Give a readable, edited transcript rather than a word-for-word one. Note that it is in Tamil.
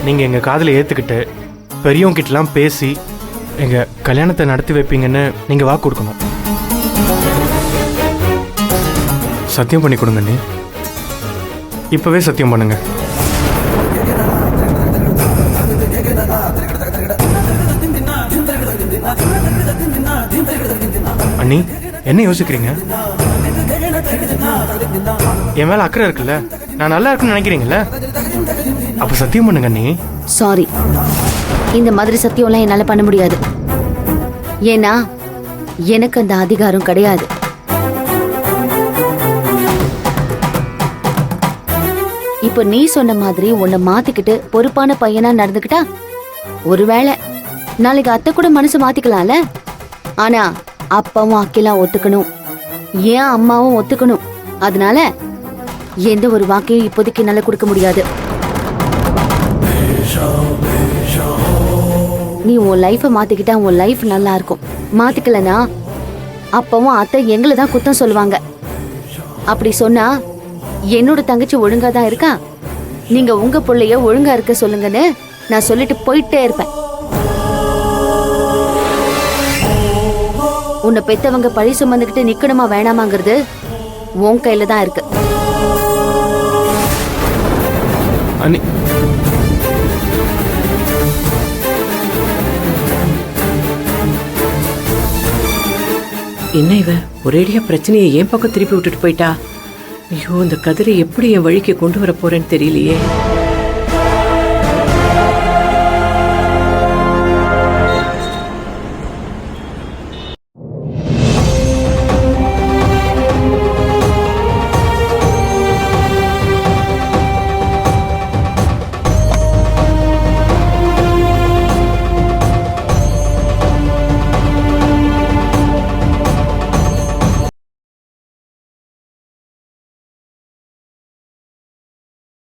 நீங்கள் எங்கள் காதில் ஏற்றுக்கிட்டு பெரியவங்கிட்டலாம் பேசி எங்கள் கல்யாணத்தை நடத்தி வைப்பீங்கன்னு நீங்கள் வாக்கு கொடுக்கணும். சத்தியம் பண்ணி கொடுங்க நீ. இப்போவே சத்தியம் பண்ணுங்க. அண்ணி, என்ன யோசிக்கிறீங்க? என் மேல அக்கறை இருக்குல்ல, நான் நல்லா இருக்குன்னு நினைக்கிறீங்கல்ல, அப்ப சத்தியம் பண்ணுங்க அண்ணி. சாரி, இந்த மாதிரி சத்தியம்லாம் என்னால பண்ண முடியாது. ஏன்னா எனக்கு அந்த அதிகாரம் கிடையாது. இப்ப நீ சொன்ன மாதிரி உன்னை மாத்திக்கிட்டு பொறுப்பான பையனா நடந்துக்கிட்டா ஒருவேளை நாளைக்கு அத்தை கூட மனசு மாத்திக்கலாம்ல. ஆனா அப்பாவும் அக்கிலாம் ஒத்துக்கணும், ஏன் அம்மாவும் ஒத்துக்கணும். அதனால எந்த ஒரு வாக்கையும் இப்போதைக்கு என்னால கொடுக்க முடியாது. நீ உன் லைஃபை மாத்திக்கிட்டா உன் லைஃப் நல்லா இருக்கும். மாத்திக்கலனா அப்பாவும் அத்தை எங்களை தான் குத்தம் சொல்லுவாங்க. அப்படி சொன்னா என்னோட தங்கச்சி ஒழுங்கா தான் இருக்கா, நீங்க உங்க பிள்ளைய ஒழுங்கா இருக்க சொல்லுங்கன்னு நான் சொல்லிட்டு போயிட்டே இருப்பேன். உன்னை பெத்தவங்க பழி சுமந்துக்கிட்டு நிக்கணுமா வேணாமாங்கிறது உன் கையில தான் இருக்கு. என்ன இவ ஒரேடியா பிரச்சனையை என் பக்கம் திருப்பி விட்டுட்டு போயிட்டா? ஐயோ, இந்த கதிரை எப்படி என் வழிக்கு கொண்டு வர போறேன்னு தெரியலையே.